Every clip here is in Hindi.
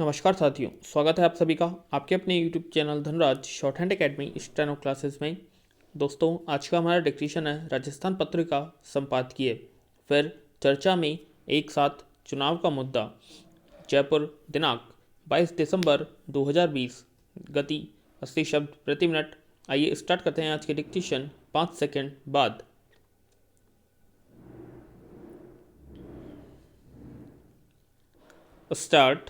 नमस्कार साथियों, स्वागत है आप सभी का आपके अपने YouTube channel Dhanraj short hand academy steno classes में। दोस्तों, आज का हमारा डिस्कशन है राजस्थान पत्रिका संपादकीय। फिर चर्चा में एक साथ चुनाव का मुद्दा। जयपुर, दिनांक 22 दिसंबर 2020, गति 80 शब्द प्रति मिनट। आइए स्टार्ट करते हैं आज के डिस्कशन 5 सेकेंड बाद। स्टार्ट।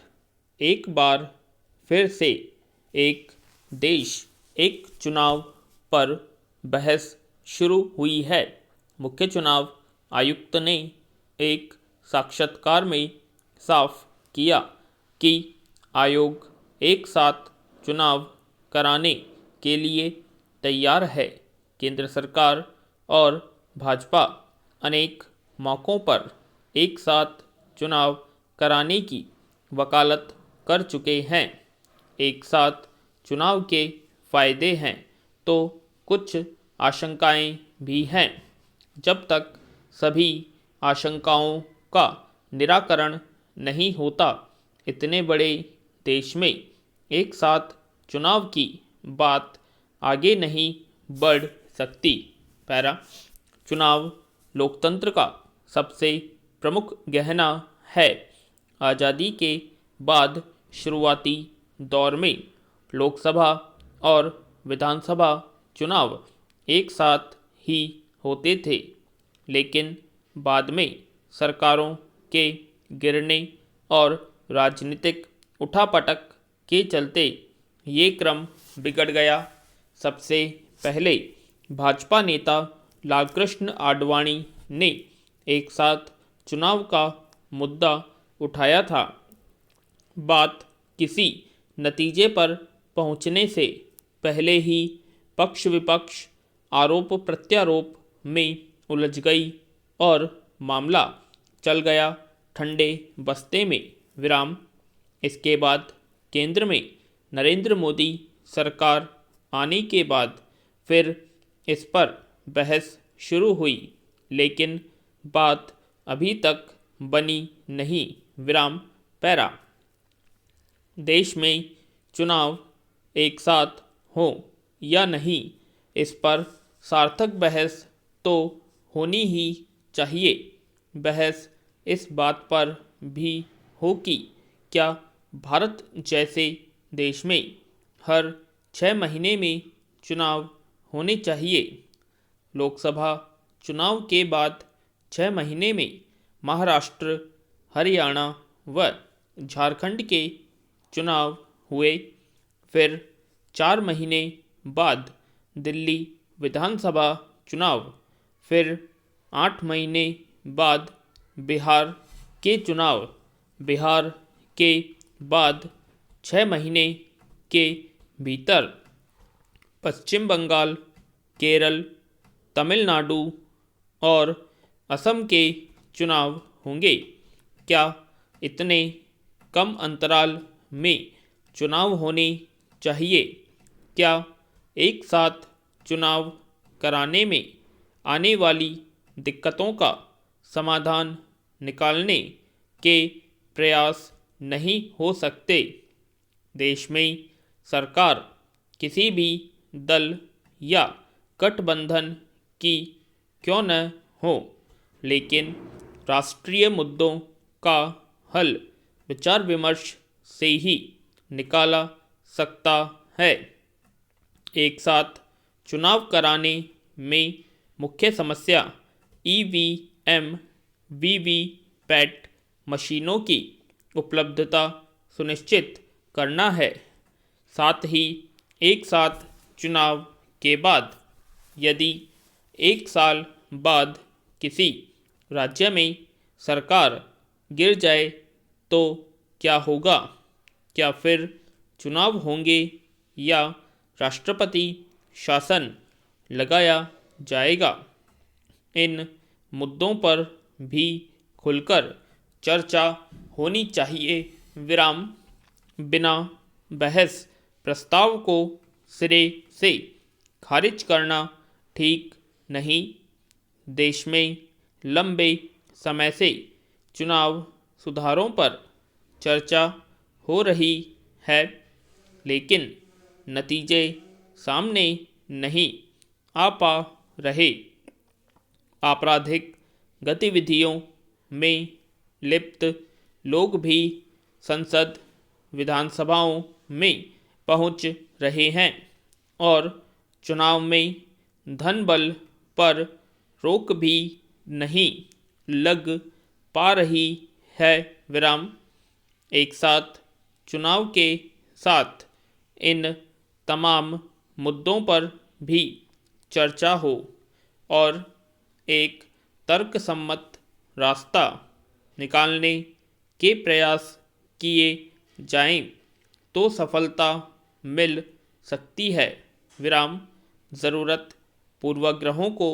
एक बार फिर से एक देश एक चुनाव पर बहस शुरू हुई है। मुख्य चुनाव आयुक्त ने एक साक्षात्कार में साफ किया कि आयोग एक साथ चुनाव कराने के लिए तैयार है। केंद्र सरकार और भाजपा अनेक मौक़ों पर एक साथ चुनाव कराने की वकालत कर चुके हैं। एक साथ चुनाव के फायदे हैं तो कुछ आशंकाएं भी हैं। जब तक सभी आशंकाओं का निराकरण नहीं होता, इतने बड़े देश में एक साथ चुनाव की बात आगे नहीं बढ़ सकती। पैरा। चुनाव लोकतंत्र का सबसे प्रमुख गहना है। आज़ादी के बाद शुरुआती दौर में लोकसभा और विधानसभा चुनाव एक साथ ही होते थे, लेकिन बाद में सरकारों के गिरने और राजनीतिक उठापटक के चलते ये क्रम बिगड़ गया। सबसे पहले भाजपा नेता लालकृष्ण आडवाणी ने एक साथ चुनाव का मुद्दा उठाया था। बात किसी नतीजे पर पहुंचने से पहले ही पक्ष विपक्ष आरोप प्रत्यारोप में उलझ गई और मामला चल गया ठंडे बस्ते में। विराम। इसके बाद केंद्र में नरेंद्र मोदी सरकार आने के बाद फिर इस पर बहस शुरू हुई, लेकिन बात अभी तक बनी नहीं। विराम। पैरा। देश में चुनाव एक साथ हो या नहीं, इस पर सार्थक बहस तो होनी ही चाहिए। बहस इस बात पर भी हो कि क्या भारत जैसे देश में हर 6 महीने में चुनाव होने चाहिए। लोकसभा चुनाव के बाद 6 महीने में महाराष्ट्र, हरियाणा व झारखंड के चुनाव हुए। फिर 4 महीने बाद दिल्ली विधानसभा चुनाव। फिर 8 महीने बाद बिहार के चुनाव। बिहार के बाद 6 महीने के भीतर पश्चिम बंगाल, केरल, तमिलनाडु और असम के चुनाव होंगे। क्या इतने कम अंतराल में चुनाव होने चाहिए? क्या एक साथ चुनाव कराने में आने वाली दिक्कतों का समाधान निकालने के प्रयास नहीं हो सकते? देश में सरकार किसी भी दल या गठबंधन की क्यों न हो, लेकिन राष्ट्रीय मुद्दों का हल विचार विमर्श से ही निकाला सकता है। एक साथ चुनाव कराने में मुख्य समस्या ईवीएम, वीवीपैट मशीनों की उपलब्धता सुनिश्चित करना है। साथ ही एक साथ चुनाव के बाद यदि 1 साल बाद किसी राज्य में सरकार गिर जाए तो क्या होगा? क्या फिर चुनाव होंगे या राष्ट्रपति शासन लगाया जाएगा? इन मुद्दों पर भी खुलकर चर्चा होनी चाहिए। विराम। बिना बहस प्रस्ताव को सिरे से खारिज करना ठीक नहीं। देश में लंबे समय से चुनाव सुधारों पर चर्चा हो रही है, लेकिन नतीजे सामने नहीं आ पा रहे। आपराधिक गतिविधियों में लिप्त लोग भी संसद विधानसभाओं में पहुंच रहे हैं और चुनाव में धन बल पर रोक भी नहीं लग पा रही है। विराम। एक साथ चुनाव के साथ इन तमाम मुद्दों पर भी चर्चा हो और एक तर्कसम्मत रास्ता निकालने के प्रयास किए जाएं तो सफलता मिल सकती है। विराम। ज़रूरत पूर्वाग्रहों को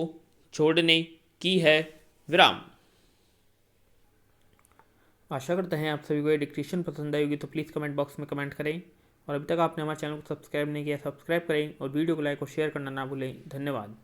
छोड़ने की है। विराम। आशा करते हैं आप सभी को ये डिस्क्रिप्शन पसंद आई होगी, तो प्लीज़ कमेंट बॉक्स में कमेंट करें और अभी तक आपने हमारे चैनल को सब्सक्राइब नहीं किया सब्सक्राइब करें और वीडियो को लाइक और शेयर करना ना भूलें। धन्यवाद।